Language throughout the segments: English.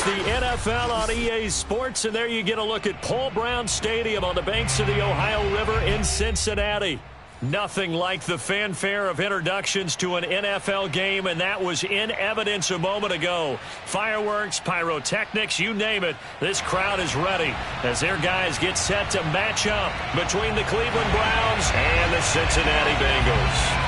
the NFL on EA Sports, and there you get a look at Paul Brown Stadium on the banks of the Ohio River in Cincinnati. Nothing like the fanfare of introductions to an NFL game, and that was in evidence a moment ago. Fireworks, pyrotechnics, you name it. This crowd is ready as their guys get set to match up between the Cleveland Browns and the Cincinnati Bengals.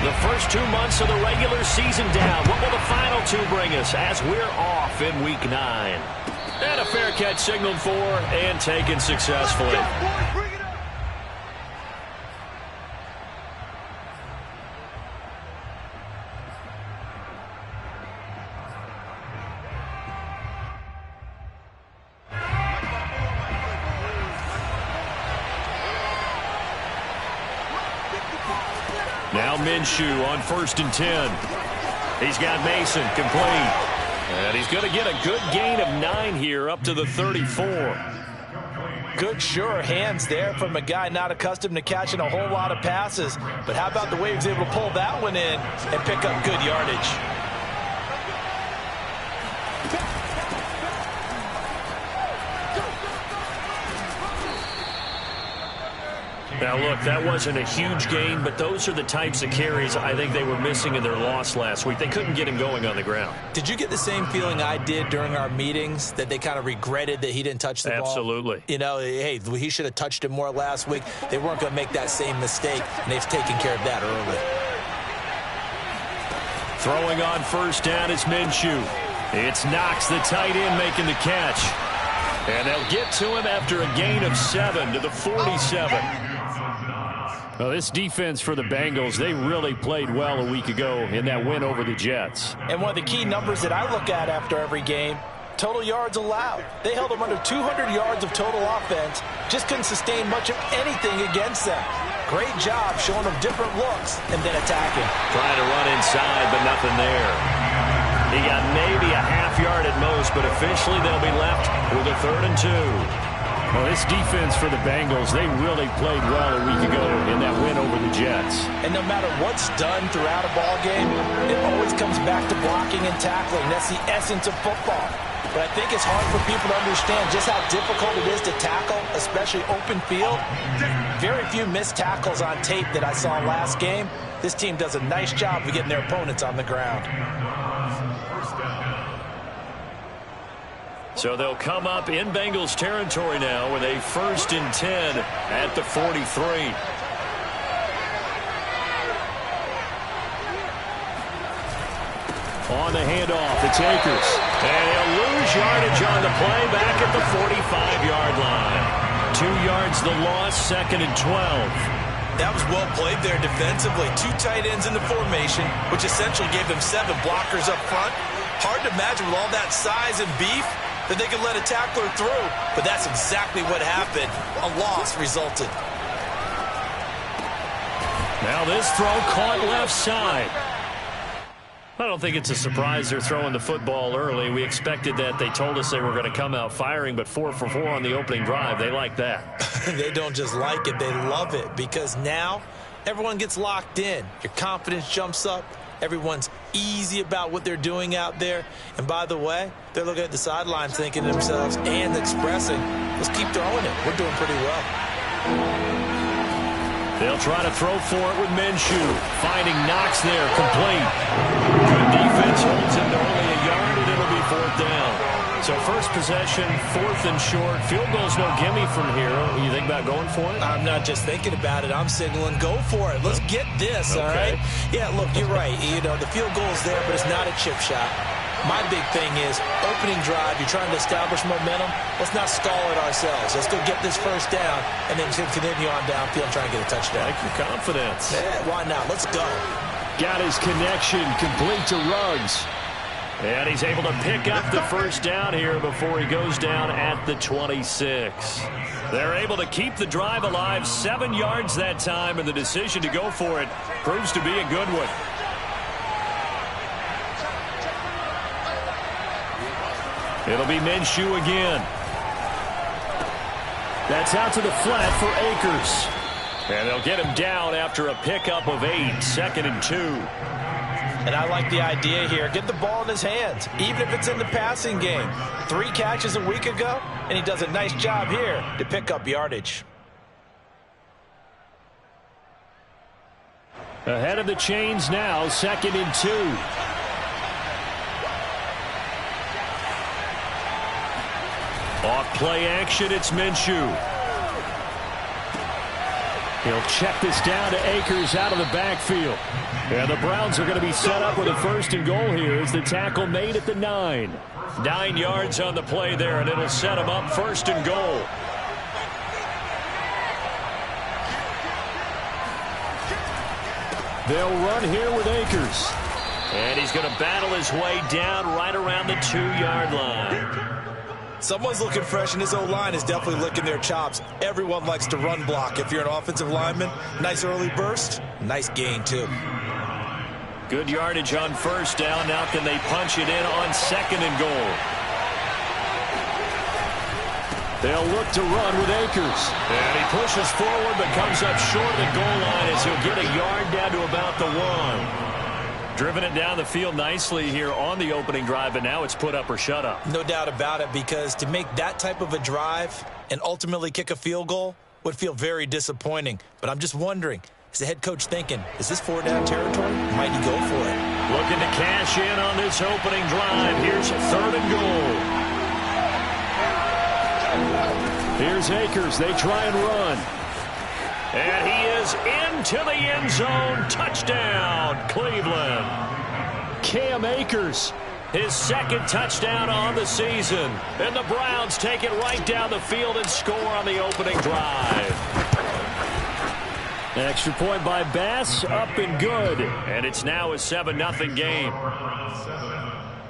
The first 2 months of the regular season down. What will the final two bring us as we're off in Week 9? And a fair catch signaled for and taken successfully. Now Minshew on 1st and 10. He's got Mason complete. And he's going to get a good gain of 9 here up to the 34. Good, sure hands there from a guy not accustomed to catching a whole lot of passes. But how about the way he was able to pull that one in and pick up good yardage? Now, look, that wasn't a huge gain, but those are the types of carries I think they were missing in their loss last week. They couldn't get him going on the ground. Did you get the same feeling I did during our meetings, that they kind of regretted that he didn't touch the ball? Absolutely. You know, hey, he should have touched it more last week. They weren't going to make that same mistake, and they've taken care of that early. Throwing on 1st down is Minshew. It's Knox, the tight end, making the catch. And they'll get to him after a gain of 7 to the 47. Well, this defense for the Bengals, they really played well a week ago in that win over the Jets. And one of the key numbers that I look at after every game, total yards allowed. They held them under 200 yards of total offense, just couldn't sustain much of anything against them. Great job showing them different looks and then attacking. Trying to run inside, but nothing there. He got maybe a half yard at most, but officially they'll be left with a 3rd and 2. Well, this defense for the Bengals, they really played well a week ago in that win over the Jets. And no matter what's done throughout a ball game, it always comes back to blocking and tackling. That's the essence of football. But I think it's hard for people to understand just how difficult it is to tackle, especially open field. Very few missed tackles on tape that I saw last game. This team does a nice job of getting their opponents on the ground. So they'll come up in Bengals territory now with a 1st and 10 at the 43. On the handoff, it's Akers. And he'll lose yardage on the play back at the 45-yard line. 2 yards the loss, 2nd and 12. That was well played there defensively. 2 tight ends in the formation, which essentially gave them 7 blockers up front. Hard to imagine with all that size and beef that they could let a tackler through, but that's exactly what happened. A loss resulted. Now this throw caught left side. I don't think it's a surprise they're throwing the football early. We expected that. They told us they were going to come out firing, but 4 for 4 on the opening drive. They like that. They don't just like it, they love it, because now everyone gets locked in. Your confidence jumps up. Everyone's easy about what they're doing out there. And by the way, they're looking at the sideline thinking to themselves and expressing, let's keep throwing it. We're doing pretty well. They'll try to throw for it with Minshew. Finding Knox there, complete. Good defense holds him to only a yard, and it'll be 4th down. So first possession, 4th and short. Field goal's no gimme from here. You think about going for it? I'm not just thinking about it. I'm signaling go for it. Let's get this, all right? Yeah, look, you're right. You know, the field goal's there, but it's not a chip shot. My big thing is opening drive. You're trying to establish momentum. Let's not stall it ourselves. Let's go get this 1st down and then continue on downfield and try and get a touchdown. Like your confidence. Yeah, why not? Let's go. Got his connection complete to Ruggs. And he's able to pick up the 1st down here before he goes down at the 26. They're able to keep the drive alive, 7 yards that time, and the decision to go for it proves to be a good one. It'll be Minshew again. That's out to the flat for Akers. And they'll get him down after a pickup of 8, 2nd and 2. And I like the idea here. Get the ball in his hands, even if it's in the passing game. 3 catches a week ago, and he does a nice job here to pick up yardage. Ahead of the chains now, 2nd and 2. Off play action, it's Minshew. He'll check this down to Akers out of the backfield. And the Browns are going to be set up with a 1st and goal here as the tackle made at the 9. 9 yards on the play there, and it'll set them up 1st and goal. They'll run here with Akers. And he's going to battle his way down right around the 2-yard line. Someone's looking fresh, and his O-line is definitely licking their chops. Everyone likes to run block. If you're an offensive lineman, nice early burst, nice gain, too. Good yardage on 1st down. Now can they punch it in on 2nd and goal? They'll look to run with Akers. And he pushes forward but comes up short of the goal line as he'll get a yard down to about the 1. Driven it down the field nicely here on the opening drive, but now it's put up or shut up. No doubt about it, because to make that type of a drive and ultimately kick a field goal would feel very disappointing. But I'm just wondering, is the head coach thinking, is this 4-down territory? Might he go for it? Looking to cash in on this opening drive. Here's 3rd and goal. Here's Akers. They try and run. And he is into the end zone. Touchdown, Cleveland. Cam Akers, his 2nd touchdown on the season. And the Browns take it right down the field and score on the opening drive. An extra point by Bass, up and good. And it's now a 7-0 game.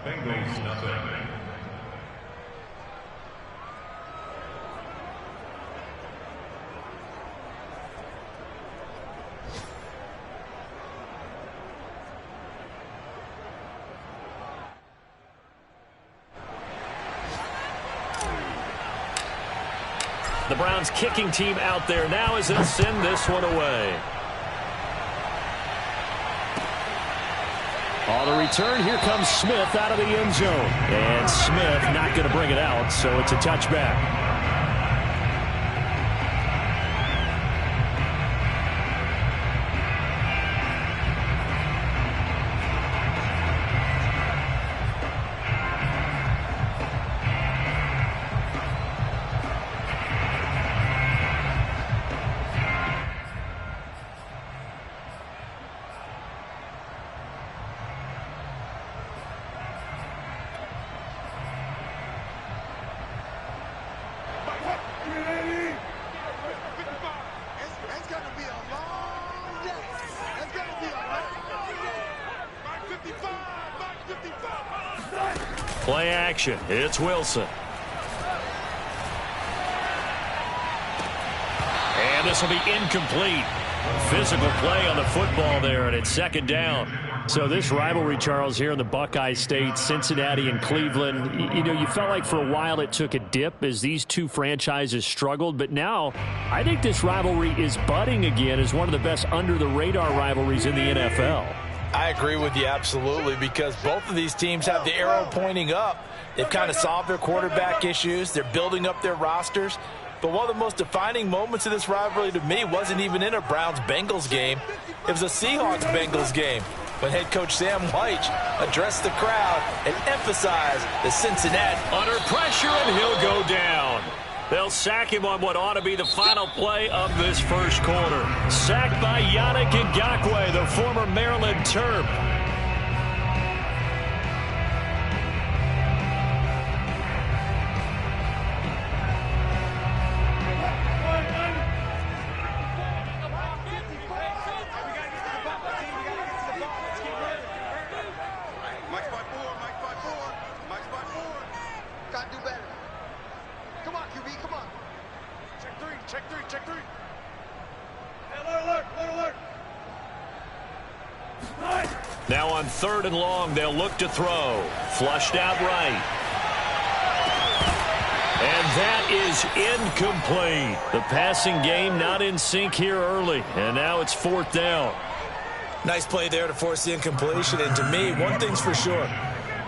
Bengals nothing. The Browns kicking team out there now as they'll send this one away. On the return, here comes Smith out of the end zone. And Smith not going to bring it out, so it's a touchback. Play action. It's Wilson. And this will be incomplete. Physical play on the football there, and it's 2nd down. So this rivalry, Charles, here in the Buckeye State, Cincinnati and Cleveland, you know, you felt like for a while it took a dip as these two franchises struggled. But now I think this rivalry is budding again as one of the best under-the-radar rivalries in the NFL. I agree with you absolutely, because both of these teams have the arrow pointing up. They've kind of solved their quarterback issues. They're building up their rosters. But one of the most defining moments of this rivalry to me wasn't even in a Browns-Bengals game. It was a Seahawks-Bengals game when head coach Sam White addressed the crowd and emphasized the Cincinnati. Under pressure, and he'll go down. They'll sack him on what ought to be the final play of this first quarter. Sacked by Yannick Ngakoue, the former Maryland Terp. Now on 3rd and long, they'll look to throw. Flushed out right. And that is incomplete. The passing game not in sync here early, and now it's 4th down. Nice play there to force the incompletion, and to me, one thing's for sure.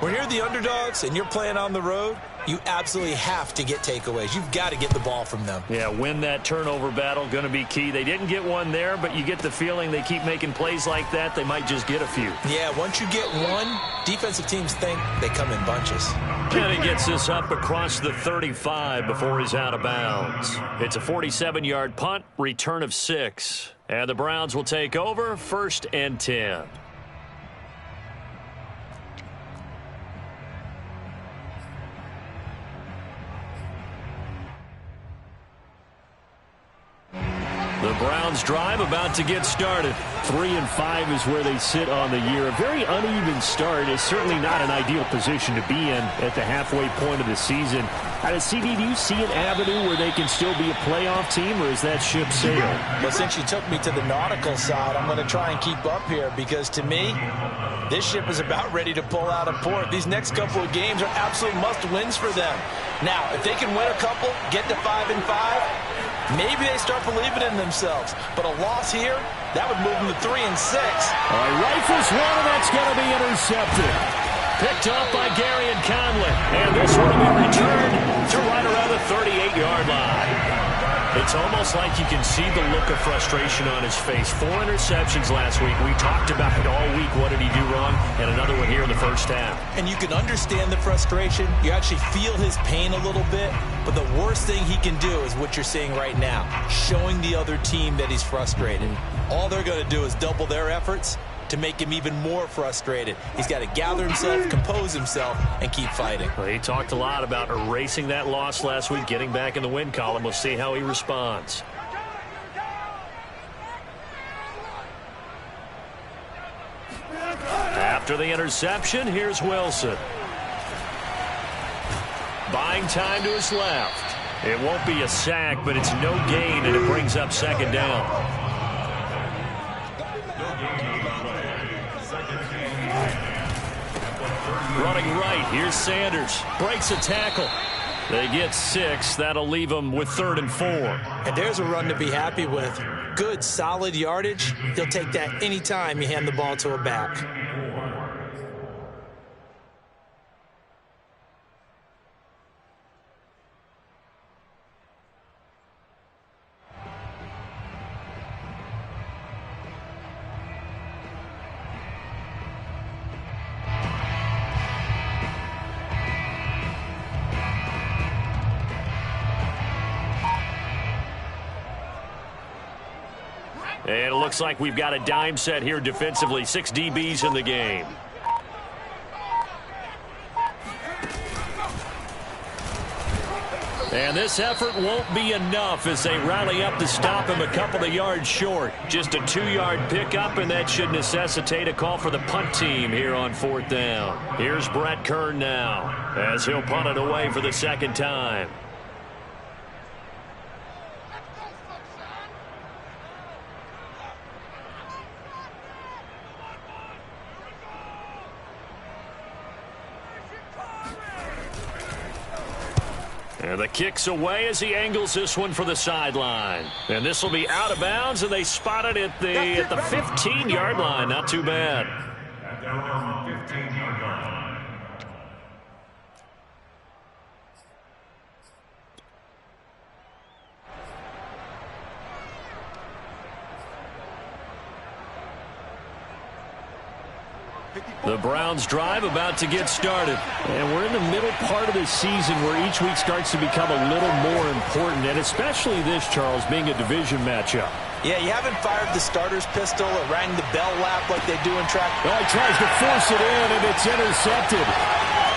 When you're the underdogs and you're playing on the road, you absolutely have to get takeaways. You've got to get the ball from them. Yeah, win that turnover battle, going to be key. They didn't get one there, but you get the feeling they keep making plays like that, they might just get a few. Yeah, once you get one, defensive teams think they come in bunches. And he gets this up across the 35 before he's out of bounds. It's a 47-yard punt, return of 6. And the Browns will take over, 1st and 10. The Browns drive about to get started. 3-5 is where they sit on the year. A very uneven start is certainly not an ideal position to be in at the halfway point of the season. Out of CD, do you see an avenue where they can still be a playoff team, or is that ship sailed? Well, since you took me to the nautical side, I'm going to try and keep up here because to me, this ship is about ready to pull out of port. These next couple of games are absolute must-wins for them. Now, if they can win a couple, get to 5-5, maybe they start believing in themselves. But a loss here, that would move them to 3-6. Rifles one, and that's going to be intercepted. Picked up by Gary and Conley. And this one will be returned to right around the 38-yard line. It's almost like you can see the look of frustration on his face. 4 interceptions last week. We talked about it all week. What did he do wrong? And another one here in the first half. And you can understand the frustration. You actually feel his pain a little bit. But the worst thing he can do is what you're seeing right now, showing the other team that he's frustrated. All they're going to do is double their efforts to make him even more frustrated. He's got to gather himself, compose himself, and keep fighting. Well, he talked a lot about erasing that loss last week, getting back in the win column. We'll see how he responds. After the interception, here's Wilson. Buying time to his left. It won't be a sack, but it's no gain, and it brings up 2nd down. Running right, here's Sanders. Breaks a tackle. They get 6. That'll leave them with 3rd and 4. And there's a run to be happy with. Good, solid yardage. He'll take that anytime you hand the ball to a back. And it looks like we've got a dime set here defensively. 6 DBs in the game. And this effort won't be enough as they rally up to stop him a couple of yards short. Just a 2-yard pickup, and that should necessitate a call for the punt team here on 4th down. Here's Brett Kern now as he'll punt it away for the 2nd time. And the kick's away as he angles this one for the sideline. And this will be out of bounds, and they spot it at the 15-yard line. Not too bad. The Browns drive about to get started. And we're in the middle part of the season where each week starts to become a little more important, and especially this, Charles, being a division matchup. Yeah, you haven't fired the starter's pistol or rang the bell lap like they do in track. Oh, he tries to force it in, and it's intercepted.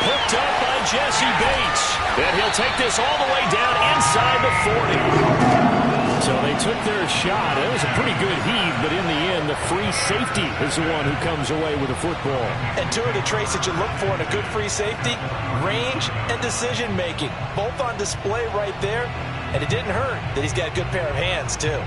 Picked up by Jesse Bates. And he'll take this all the way down inside the 40. So they took their shot. It was a pretty good heave, but in the end, the free safety is the one who comes away with the football. And two of the traits that you look for in a good free safety, range and decision-making. Both on display right there, and it didn't hurt that he's got a good pair of hands, too.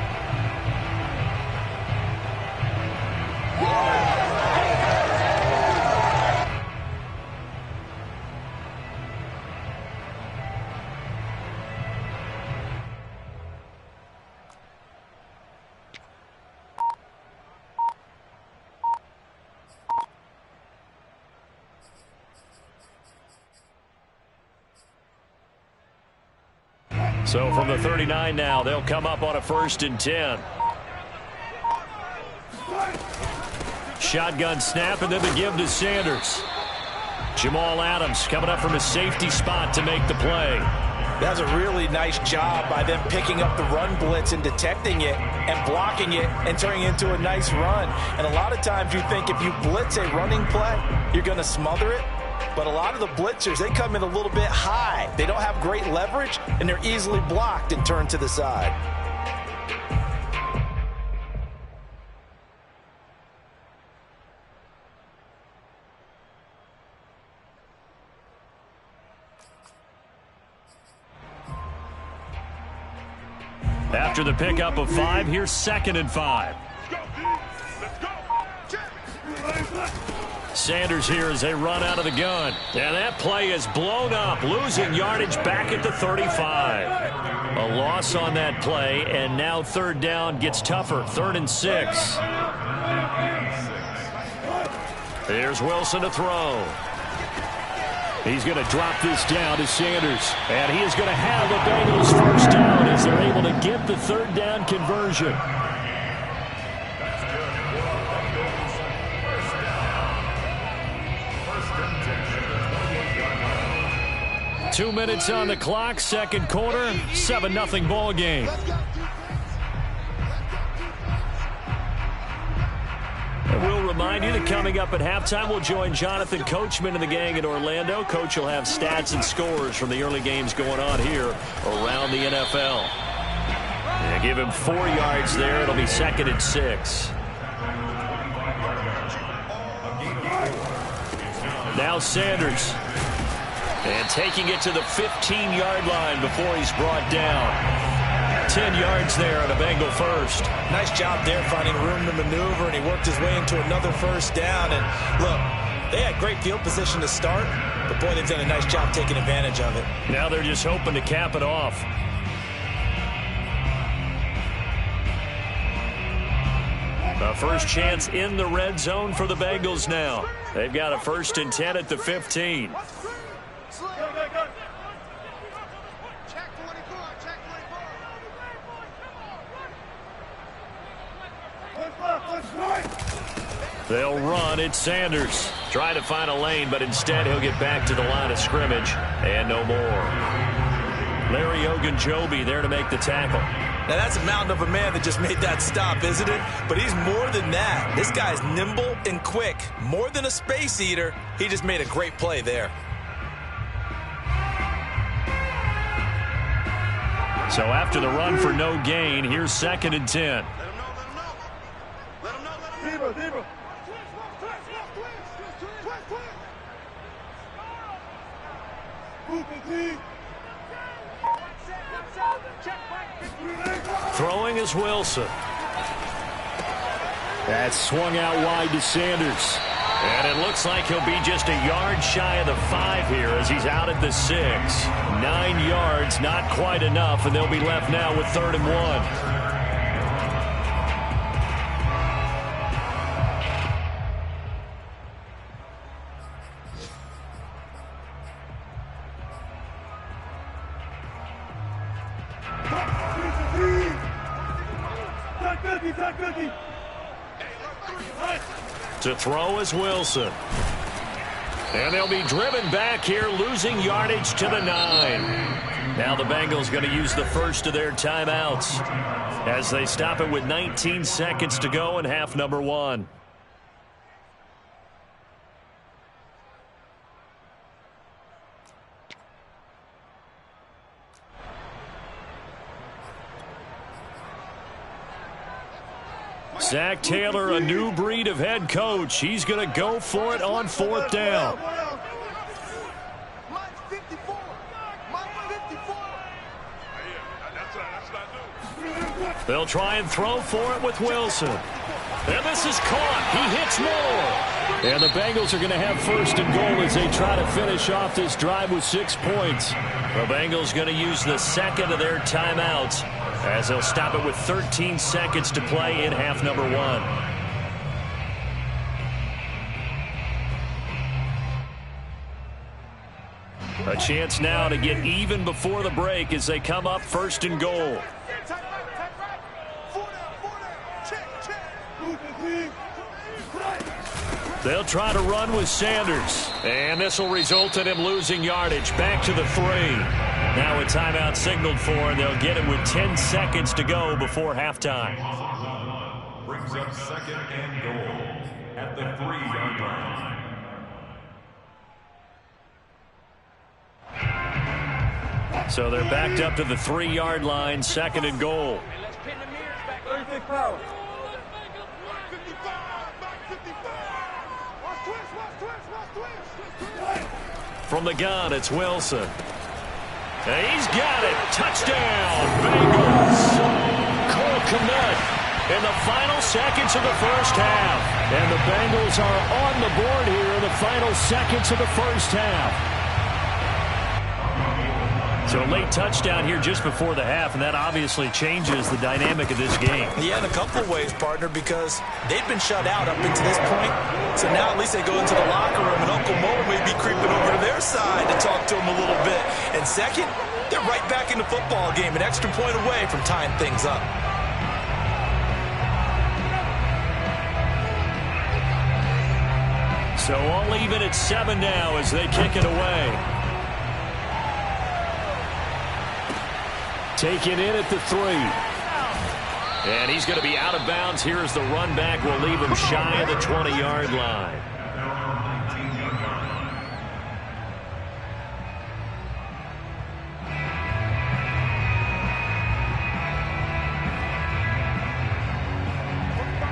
So from the 39 now, they'll come up on a 1st and 10. Shotgun snap, and then the give to Sanders. Jamal Adams coming up from a safety spot to make the play. That's a really nice job by them picking up the run blitz and detecting it and blocking it and turning it into a nice run. And a lot of times you think if you blitz a running play, you're going to smother it. But a lot of the blitzers, they come in a little bit high. They don't have great leverage, and they're easily blocked and turned to the side. After the pickup of 5, here's 2nd and 5. Sanders here as they run out of the gun. And that play is blown up, losing yardage back at the 35. A loss on that play, and now 3rd down gets tougher. 3rd and 6. Here's Wilson to throw. He's going to drop this down to Sanders. And he is going to have the Bengals 1st down as they're able to get the 3rd down conversion. Two minutes on the clock, 2nd quarter, 7-0 ball game. And we'll remind you that coming up at halftime, we'll join Jonathan Coachman and the gang in Orlando. Coach will have stats and scores from the early games going on here around the NFL. And give him 4 yards there. It'll be 2nd and 6. Now Sanders. And taking it to the 15-yard line before he's brought down. 10 yards there on a Bengal 1st. Nice job there finding room to maneuver, and he worked his way into another 1st down. And look, they had great field position to start, but boy, they've done a nice job taking advantage of it. Now they're just hoping to cap it off. A first chance in the red zone for the Bengals now. They've got a 1st and 10 at the 15. They'll run. It's Sanders. Trying to find a lane, but instead he'll get back to the line of scrimmage. And no more. Larry Ogunjobi there to make the tackle. Now that's a mountain of a man that just made that stop, isn't it? But he's more than that. This guy's nimble and quick. More than a space eater. He just made a great play there. So after the run for no gain, here's 2nd and 10. Throwing is Wilson. That's swung out wide to Sanders. And it looks like he'll be just a yard shy of the 5 here as he's out at the 6. 9 yards, not quite enough, and they'll be left now with 3rd and 1. To throw is Wilson. And they'll be driven back here, losing yardage to the 9. Now the Bengals going to use the first of their timeouts as they stop it with 19 seconds to go in half number 1. Zach Taylor, a new breed of head coach. He's going to go for it on 4th down. They'll try and throw for it with Wilson. And this is caught. He hits more. And the Bengals are going to have 1st and goal as they try to finish off this drive with 6 points. The Bengals going to use the 2nd of their timeouts as they'll stop it with 13 seconds to play in half number 1. A chance now to get even before the break as they come up 1st and goal. They'll try to run with Sanders. And this will result in him losing yardage. Back to the 3. Now a timeout signaled for, and they'll get it with 10 seconds to go before halftime. Brings up 2nd and goal at the 3-yard line. So they're backed up to the 3-yard line, 2nd and goal. Let's pin the mirrors back. 36 pounds. From the gun, it's Wilson. And he's got it. Touchdown, Bengals. Cole Kmet in the final seconds of the first half. And the Bengals are on the board here in the final seconds of the first half. So a late touchdown here just before the half, and that obviously changes the dynamic of this game. Yeah, in a couple of ways, partner, because they've been shut out up until this point. So now at least they go into the locker room, and Uncle Mo may be creeping over to their side to talk to him a little bit. And second, they're right back in the football game, an extra point away from tying things up. So all even at 7 now as they kick it away. Taken in at the 3. And he's going to be out of bounds. Here's the run back. Will leave him shy of the 20-yard line.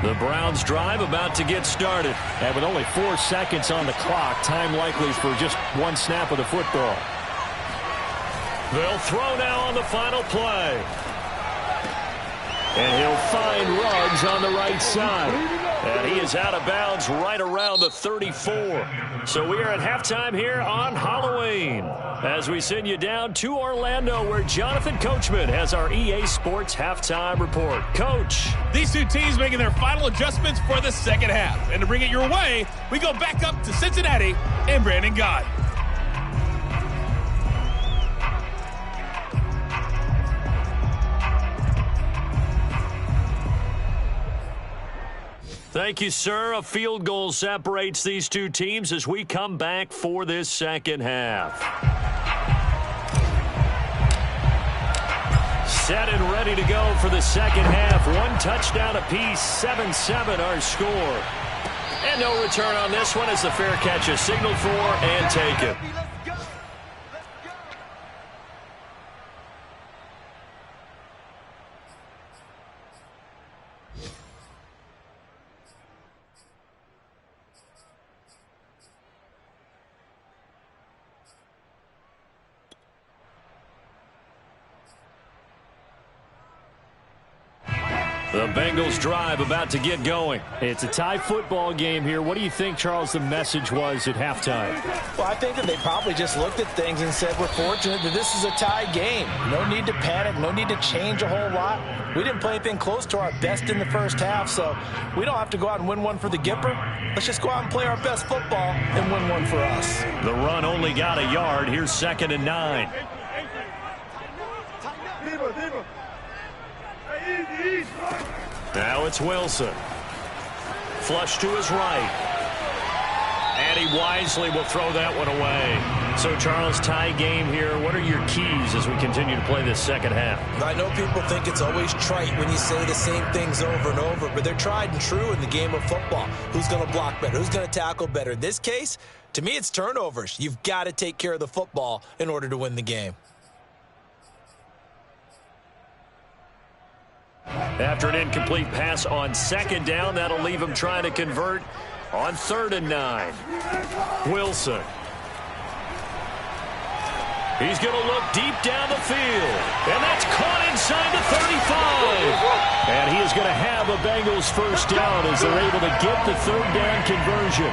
The Browns drive about to get started. And with only 4 seconds on the clock, time likely for just one snap of the football. They'll throw now on the final play. And he'll find Ruggs on the right side. And he is out of bounds right around the 34. So we are at halftime here on Halloween as we send you down to Orlando where Jonathan Coachman has our EA Sports halftime report. Coach. These two teams making their final adjustments for the second half. And to bring it your way, we go back up to Cincinnati and Brandon Gott. Thank you, sir. A field goal separates these two teams as we come back for this second half. Set and ready to go for the second half. 1 touchdown apiece, 7-7 our score. And no return on this one as the fair catch is signaled for and taken. The Bengals drive about to get going. It's a tie football game here. What do you think, Charles, the message was at halftime? Well, I think that they probably just looked at things and said, we're fortunate that this is a tie game. No need to panic. No need to change a whole lot. We didn't play anything close to our best in the first half, so we don't have to go out and win one for the Gipper. Let's just go out and play our best football and win one for us. The run only got a yard. Here's 2nd and 9. Now it's Wilson. Flush to his right. And he wisely will throw that one away. So, Charles, tie game here. What are your keys as we continue to play this second half? I know people think it's always trite when you say the same things over and over, but they're tried and true in the game of football. Who's going to block better? Who's going to tackle better? In this case, to me, it's turnovers. You've got to take care of the football in order to win the game. After an incomplete pass on 2nd down, that'll leave him trying to convert on 3rd and 9. Wilson. He's going to look deep down the field. And that's caught inside the 35. And he is going to have a Bengals first down as they're able to get the 3rd down conversion.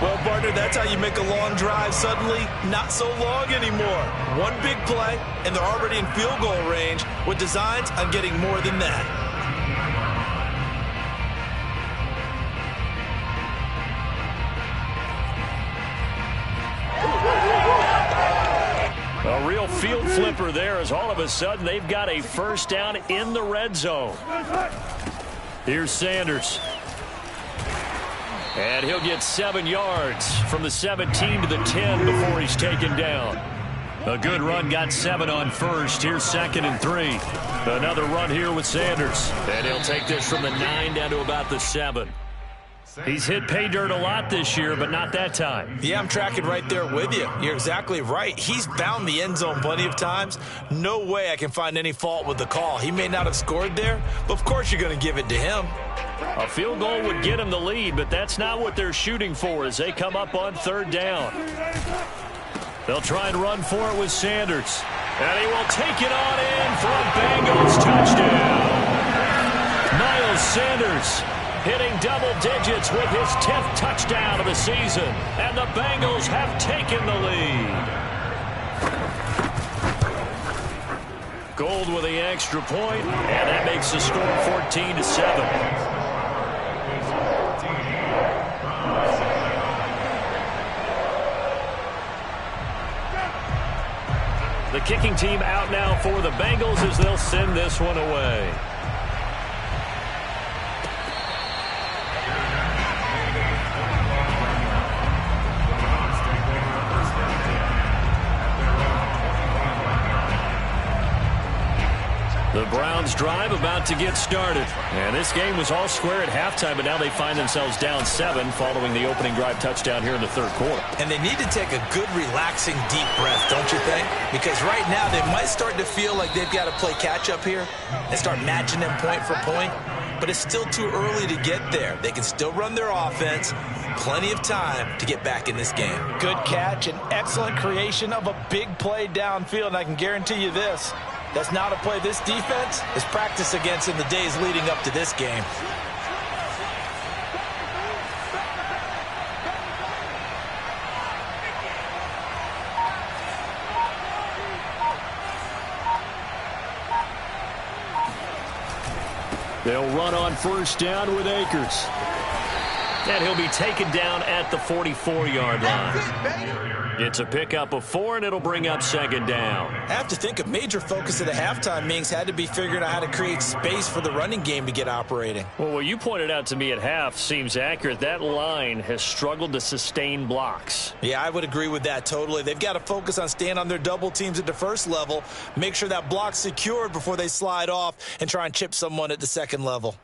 Well, partner, that's how you make a long drive suddenly not so long anymore. One big play, and they're already in field goal range with designs on getting more than that. field flipper there as all of a sudden they've got a first down in the red zone. Here's Sanders. And he'll get 7 yards from the 17 to the 10 before he's taken down. A good run, got 7 on first. Here's 2nd and 3. Another run here with Sanders. And he'll take this from the 9 down to about the 7. He's hit pay dirt a lot this year, but not that time. Yeah, I'm tracking right there with you. You're exactly right. He's found the end zone plenty of times. No way I can find any fault with the call. He may not have scored there, but of course you're going to give it to him. A field goal would get him the lead, but that's not what they're shooting for as they come up on 3rd down. They'll try and run for it with Sanders. And he will take it on in for a Bengals touchdown. Miles Sanders hitting double digits with his 10th touchdown of the season. And the Bengals have taken the lead. Gold with the extra point, and that makes the score 14-7. The kicking team out now for the Bengals as they'll send this one away. The Browns drive about to get started. And this game was all square at halftime, but now they find themselves down 7 following the opening drive touchdown here in the 3rd quarter. And they need to take a good, relaxing, deep breath, don't you think? Because right now they might start to feel like they've got to play catch-up here and start matching them point for point. But it's still too early to get there. They can still run their offense. Plenty of time to get back in this game. Good catch and excellent creation of a big play downfield. And I can guarantee you this. That's not a play this defense is practiced against in the days leading up to this game. They'll run on 1st down with Akers. And he'll be taken down at the 44-yard line. It's a pickup of 4, and it'll bring up 2nd down. I have to think a major focus of the halftime meetings had to be figuring out how to create space for the running game to get operating. Well, what you pointed out to me at half seems accurate. That line has struggled to sustain blocks. Yeah, I would agree with that totally. They've got to focus on staying on their double teams at the 1st level, make sure that block's secured before they slide off and try and chip someone at the 2nd level.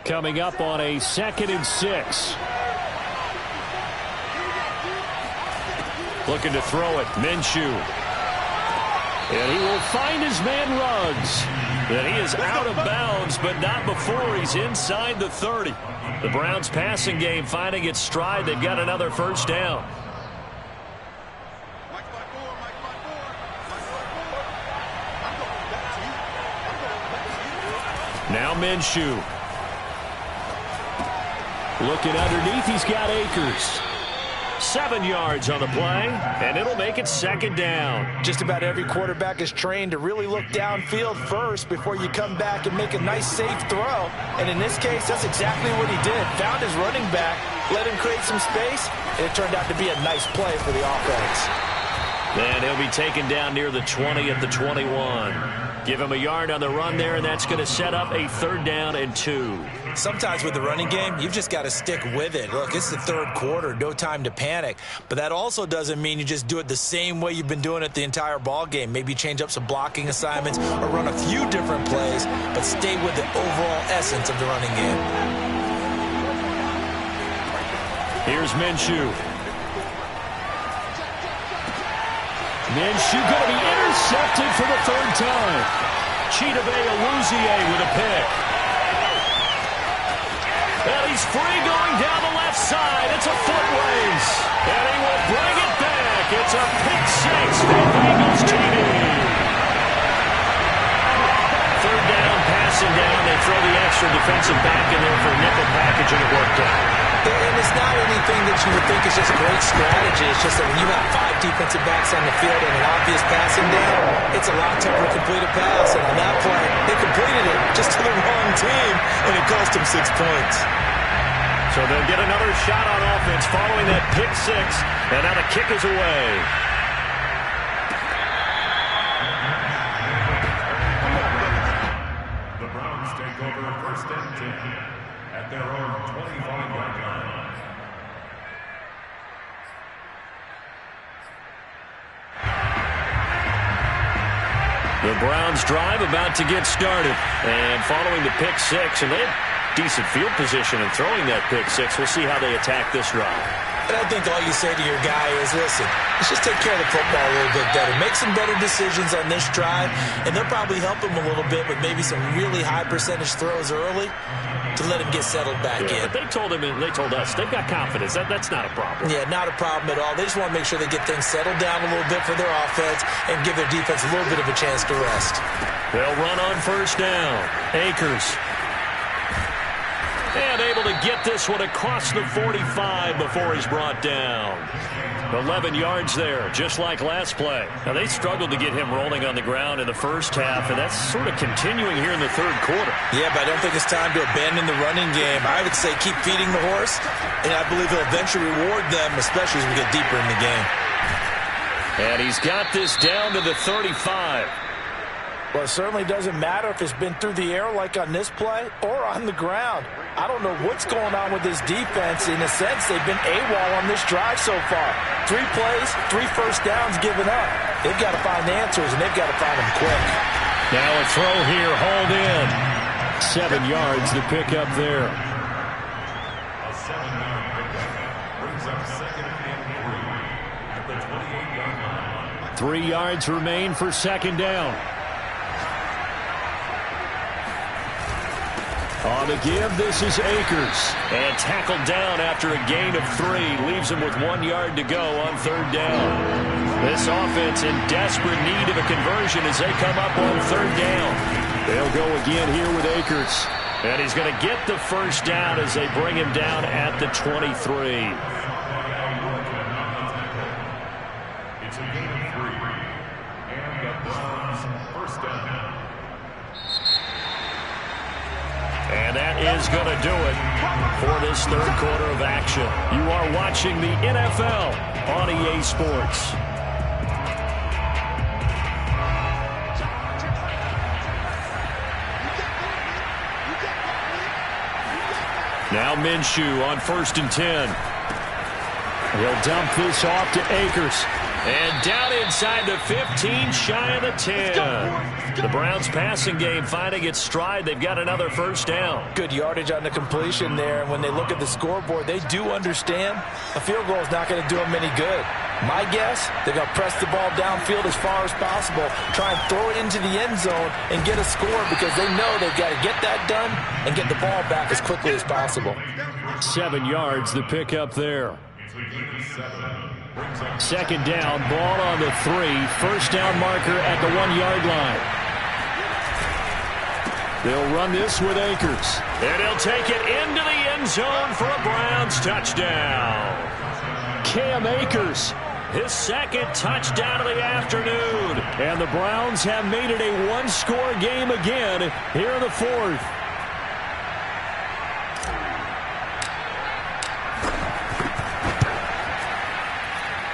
Coming up on a 2nd and 6. Looking to throw it, Minshew. And he will find his man Ruggs. And he is out of bounds, but not before he's inside the 30. The Browns passing game finding its stride. They've got another 1st down. Now Minshew. Looking underneath, he's got Akers. 7 yards on the play, and it'll make it 2nd down. Just about every quarterback is trained to really look downfield first before you come back and make a nice, safe throw. And in this case, that's exactly what he did. Found his running back, let him create some space, and it turned out to be a nice play for the offense. And he'll be taken down near the 20 at the 21. Give him a yard on the run there, and that's going to set up a 3rd down and 2. Sometimes with the running game, you've just got to stick with it. Look, it's the 3rd quarter, no time to panic. But that also doesn't mean you just do it the same way you've been doing it the entire ball game. Maybe change up some blocking assignments or run a few different plays, but stay with the overall essence of the running game. Here's Minshew. Minshew going to be intercepted for the 3rd time. Chidobe Awuzie with a pick. And he's free going down the left side. It's a foot race. And he will bring it back. It's a pick 6 for the Bengals TD. 3rd down, passing down. They throw the extra defensive back in there for a nickel package, and it worked out. And it's not anything that you would think is just great strategy. It's just that when you have 5 defensive backs on the field and an obvious passing down, it's a lot tougher to complete a pass. And on that play, they completed it just to the wrong team, and it cost them 6 points. So they'll get another shot on offense following that pick 6, and now the kick is away. at their own 25-yard line. The Browns drive about to get started. And following the pick six, and they had decent field position in throwing that pick six. We'll see how they attack this drive. And I think all you say to your guy is, listen, let's just take care of the football a little bit better. Make some better decisions on this drive, and they'll probably help him a little bit with maybe some really high percentage throws early to let him get settled back in. But they told him, and they told us, they've got confidence. That's not a problem. Yeah, not a problem at all. They just want to make sure they get things settled down a little bit for their offense and give their defense a little bit of a chance to rest. They'll run on first down. Akers. And able to get this one across the 45 before he's brought down. 11 yards there, just like last play. Now, they struggled to get him rolling on the ground in the first half, and that's sort of continuing here in the third quarter. Yeah, but I don't think it's time to abandon the running game. I would say keep feeding the horse, and I believe he'll eventually reward them, especially as we get deeper in the game. And he's got this down to the 35. Well, it certainly doesn't matter if it's been through the air like on this play or on the ground. I don't know what's going on with this defense. In a sense, they've been AWOL on this drive so far. 3 plays, 3 first downs given up. They've got to find answers, and they've got to find them quick. Now a throw here, hauled in. 7 yards to pick up there. A 7-yard pickup brings up second and 3 at the 28-yard line. 3 yards remain for second down. On the give, this is Akers. And tackled down after a gain of 3. Leaves him with 1 yard to go on third down. This offense in desperate need of a conversion as they come up on third down. They'll go again here with Akers. And he's going to get the first down as they bring him down at the 23. It's a gain of 3. And the Browns first down. And that is going to do it for this third quarter of action. You are watching the NFL on EA Sports. Now Minshew on 1st and 10. He'll dump this off to Akers. And down inside the 15, shy of the 10. The Browns passing game finding its stride. They've got another first down. Good yardage on the completion there. And when they look at the scoreboard, they do understand a field goal is not going to do them any good. My guess, they're going to press the ball downfield as far as possible, try and throw it into the end zone and get a score because they know they've got to get that done and get the ball back as quickly as possible. 7 yards the pick up there. Second down, ball on the 3. First down marker at the 1 yard line. They'll run this with Akers. And he'll take it into the end zone for a Browns touchdown. Cam Akers, his second touchdown of the afternoon. And the Browns have made it a one-score game again here in the fourth.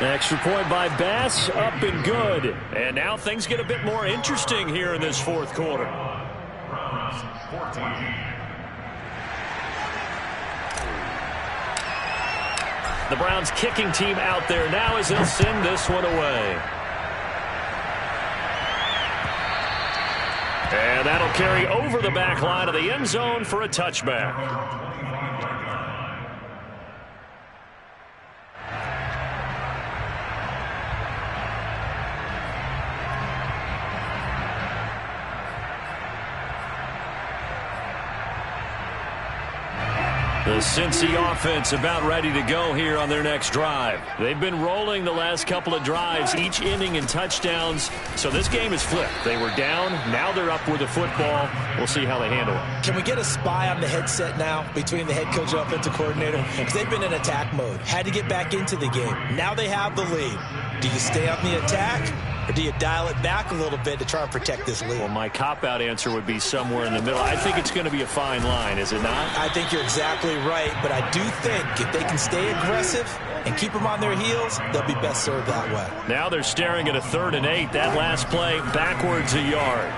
Extra point by Bass, up and good. And now things get a bit more interesting here in this fourth quarter. Browns 14. The Browns kicking team out there now as they'll send this one away. And that'll carry over the back line of the end zone for a touchback. The Cincy offense about ready to go here on their next drive. They've been rolling the last couple of drives, each inning in touchdowns. So this game is flipped. They were down. Now they're up with the football. We'll see how they handle it. Can we get a spy on the headset now between the head coach and offensive coordinator? Because they've been in attack mode. Had to get back into the game. Now they have the lead. Do you stay on the attack? Or do you dial it back a little bit to try and protect this lead? Well, my cop-out answer would be somewhere in the middle. I think it's going to be a fine line, is it not? I think you're exactly right, but I do think if they can stay aggressive and keep them on their heels, they'll be best served that way. Now they're staring at a 3rd and 8. That last play, backwards a yard.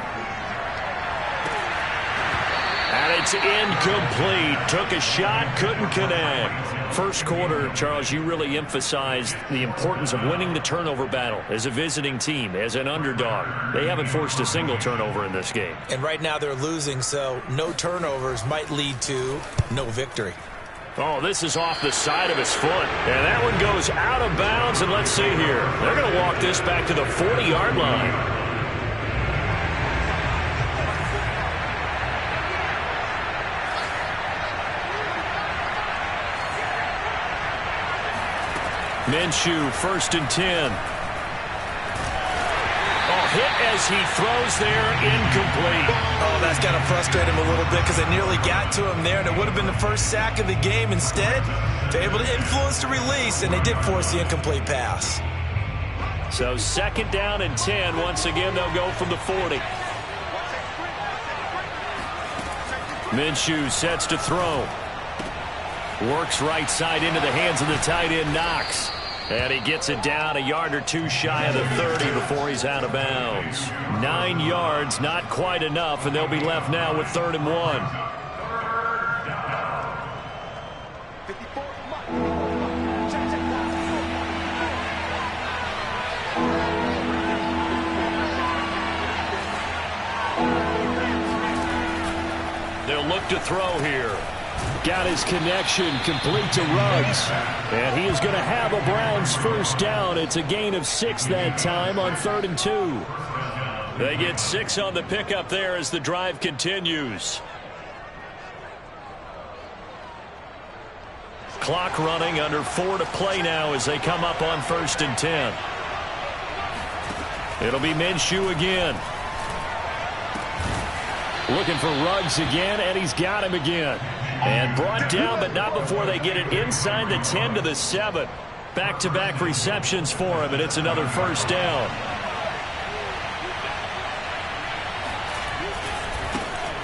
And it's incomplete. Took a shot, couldn't connect. First quarter, Charles, you really emphasized the importance of winning the turnover battle as a visiting team, as an underdog. They haven't forced a single turnover in this game. And right now they're losing, so no turnovers might lead to no victory. Oh, this is off the side of his foot. And that one goes out of bounds, and let's see here. They're going to walk this back to the 40-yard line. Minshew, 1st and 10. Oh, hit as he throws there, incomplete. Oh, that's got to frustrate him a little bit because they nearly got to him there, and it would have been the first sack of the game. Instead, they're able to influence the release, and they did force the incomplete pass. So 2nd down and 10. Once again, they'll go from the 40. Minshew sets to throw. Works right side into the hands of the tight end, Knox. And he gets it down a yard or two shy of the 30 before he's out of bounds. 9 yards, not quite enough, and they'll be left now with 3rd and 1. They'll look to throw here. Got his connection complete to Ruggs. And he is going to have a Browns 1st down. It's a gain of 6 that time on 3rd and 2. They get 6 on the pickup there as the drive continues. Clock running, under 4 to play now as they come up on 1st and 10. It'll be Minshew again. Looking for Ruggs again, and he's got him again. And brought down, but not before they get it inside the 10 to the 7. Back-to-back receptions for him, and it's another 1st down.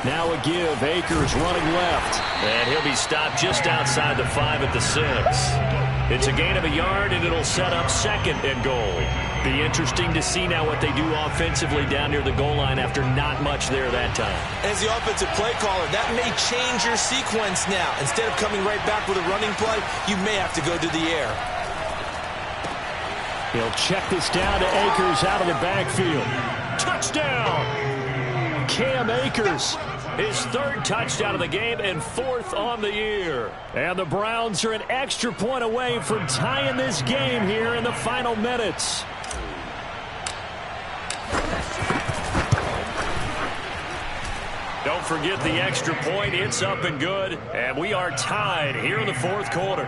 Now a give. Akers running left. And he'll be stopped just outside the 5 at the 6. It's a gain of a yard, and it'll set up 2nd and goal. Be interesting to see now what they do offensively down near the goal line after not much there that time. As the offensive play caller, that may change your sequence now. Instead of coming right back with a running play, you may have to go to the air. He'll check this down to Akers out of the backfield. Touchdown! Cam Akers. His 3rd touchdown of the game and 4th on the year. And the Browns are an extra point away from tying this game here in the final minutes. Don't forget the extra point. It's up and good. And we are tied here in the 4th quarter.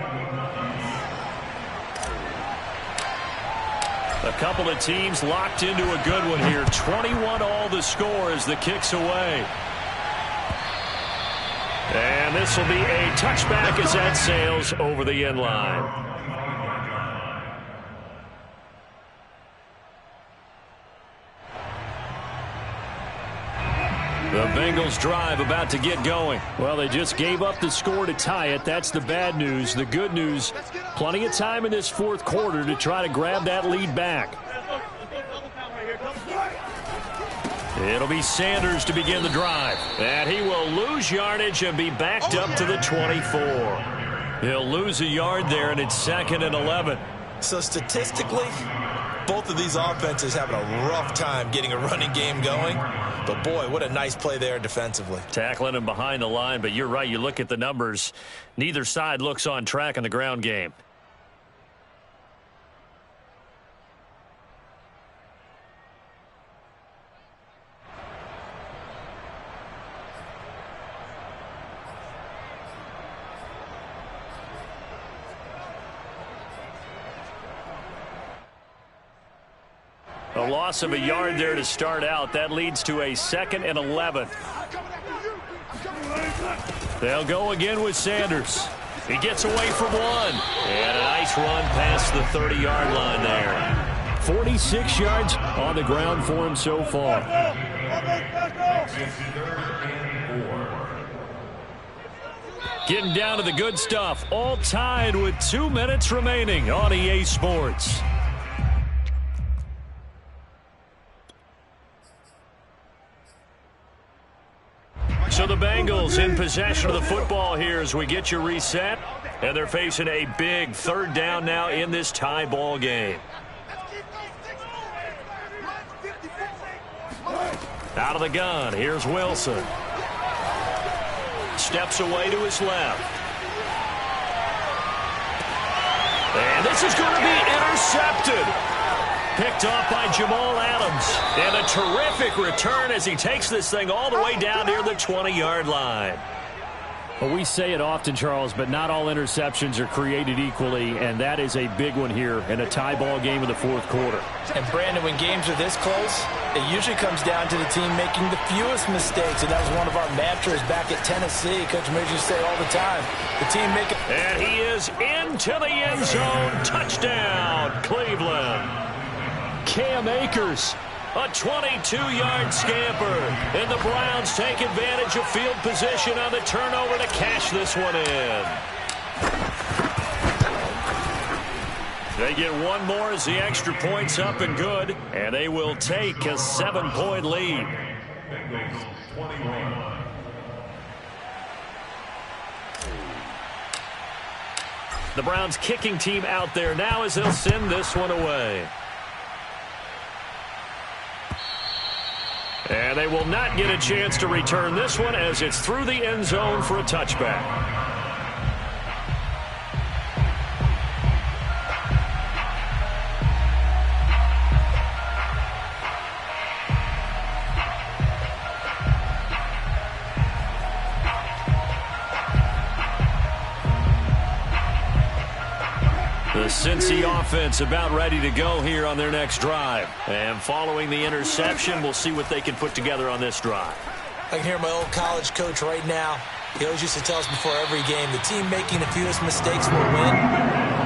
A couple of teams locked into a good one here. 21 all the score as the kick's away. And this will be a touchback as that sails over the end line. The Bengals drive about to get going. Well, they just gave up the score to tie it. That's the bad news. The good news, plenty of time in this 4th quarter to try to grab that lead back. It'll be Sanders to begin the drive. And he will lose yardage and be backed up to the 24. He'll lose a yard there, and it's 2nd and 11. So statistically, both of these offenses having a rough time getting a running game going. But, boy, what a nice play there defensively. Tackling him behind the line, but you're right. You look at the numbers. Neither side looks on track in the ground game. A loss of a yard there to start out. That leads to a 2nd and 11. They'll go again with Sanders. He gets away from one. And a nice run past the 30-yard line there. 46 yards on the ground for him so far. Getting down to the good stuff. All tied with 2 minutes remaining on EA Sports. So the Bengals in possession of the football here as we get you reset. And they're facing a big third down now in this tie ball game. Out of the gun, here's Wilson. Steps away to his left. And this is going to be intercepted. Picked off by Jamal Adams. And a terrific return as he takes this thing all the way down near the 20-yard line. Well, we say it often, Charles, but not all interceptions are created equally, and that is a big one here in a tie ball game in the fourth quarter. And, Brandon, when games are this close, it usually comes down to the team making the fewest mistakes, and that was one of our mantras back at Tennessee. Coach Midge used to say all the time, the team making... And he is into the end zone. Touchdown, Cleveland. Cam Akers, a 22-yard scamper. And the Browns take advantage of field position on the turnover to cash this one in. They get one more as the extra point's up and good. And they will take a 7-point lead. Bengals 21. The Browns kicking team out there now as they'll send this one away. And they will not get a chance to return this one as it's through the end zone for a touchback. The Cincy offense about ready to go here on their next drive. And following the interception, we'll see what they can put together on this drive. I can hear my old college coach right now. He always used to tell us before every game, the team making the fewest mistakes will win.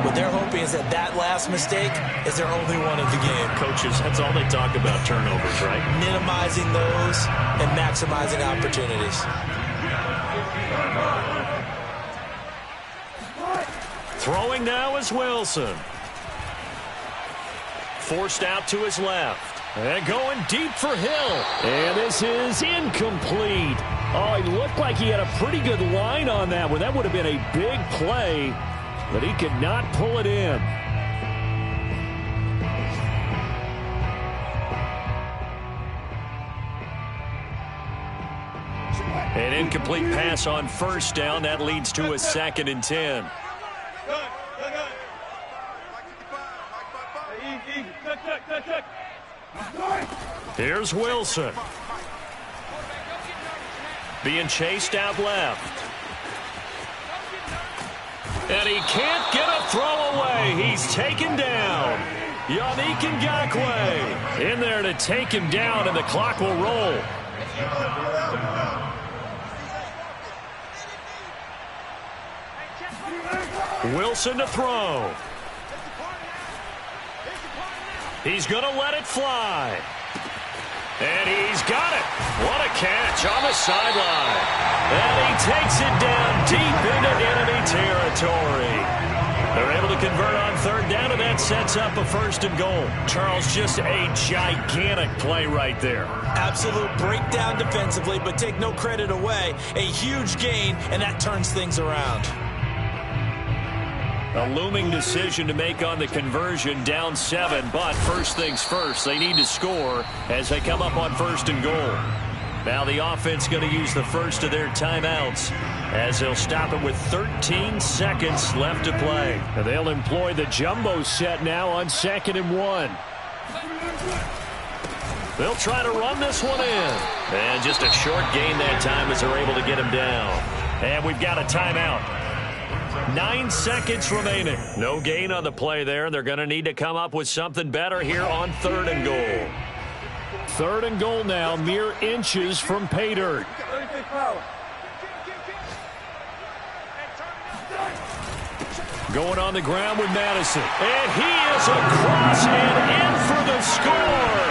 What they're hoping is that that last mistake is their only one of the game. Coaches, that's all they talk about, turnovers, right? Minimizing those and maximizing opportunities. Throwing now is Wilson. Forced out to his left. And going deep for Hill. And this is incomplete. Oh, he looked like he had a pretty good line on that one. That would have been a big play, but he could not pull it in. An incomplete pass on first down. That leads to a 2nd and 10. Here's Wilson. Being chased out left. And he can't get a throw away. He's taken down. Yannick Ngakoue in there to take him down, and the clock will roll. Wilson to throw. He's going to let it fly. And he's got it. What a catch on the sideline. And he takes it down deep into enemy territory. They're able to convert on third down, and that sets up a 1st and goal. Charles, just a gigantic play right there. Absolute breakdown defensively, but take no credit away. A huge gain, and that turns things around. A looming decision to make on the conversion, down 7, but first things first, they need to score as they come up on 1st and goal. Now the offense going to use the first of their timeouts as they'll stop it with 13 seconds left to play. And they'll employ the jumbo set now on 2nd and 1. They'll try to run this one in. And just a short gain that time as they're able to get him down. And we've got a timeout. 9 seconds remaining. No gain on the play there. They're going to need to come up with something better here on 3rd and goal. 3rd and goal now, mere inches from pay dirt. Going on the ground with Madison. And he is across and in for the score.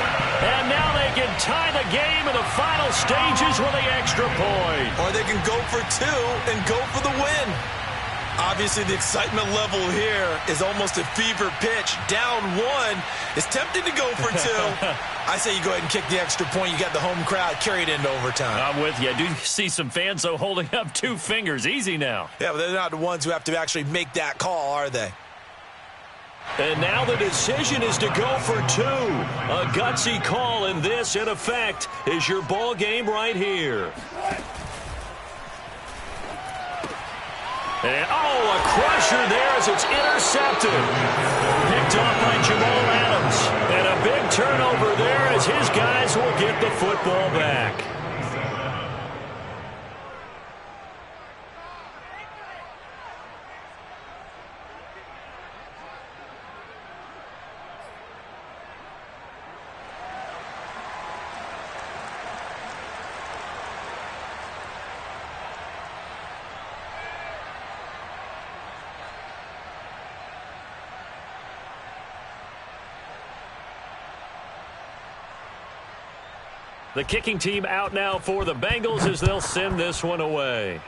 And now they can tie the game in the final stages with the extra point. Or they can go for 2 and go for the win. Obviously, the excitement level here is almost a fever pitch. Down one. It's tempting to go for two. I say you go ahead and kick the extra point. You got the home crowd carried into overtime. I'm with you. I do see some fans, though, holding up 2 fingers. Easy now. Yeah, but they're not the ones who have to actually make that call, are they? And now the decision is to go for 2. A gutsy call, and this, in effect, is your ball game right here. And, a crusher there as it's intercepted. Picked off by Jamal Adams. And a big turnover there as his guys will get the football back. The kicking team out now for the Bengals as they'll send this one away.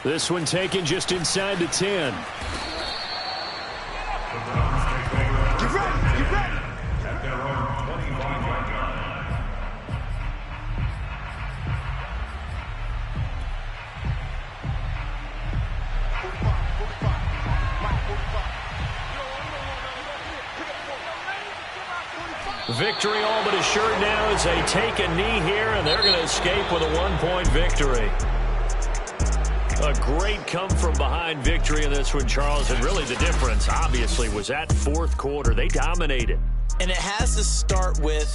This one taken just inside the 10. Get ready, get ready. At their own 25-yard line. Victory all but assured now as they take a knee here, and they're going to escape with a 1-point victory. A great come-from-behind victory in this one, Charles, and really the difference, obviously, was that fourth quarter. They dominated. And it has to start with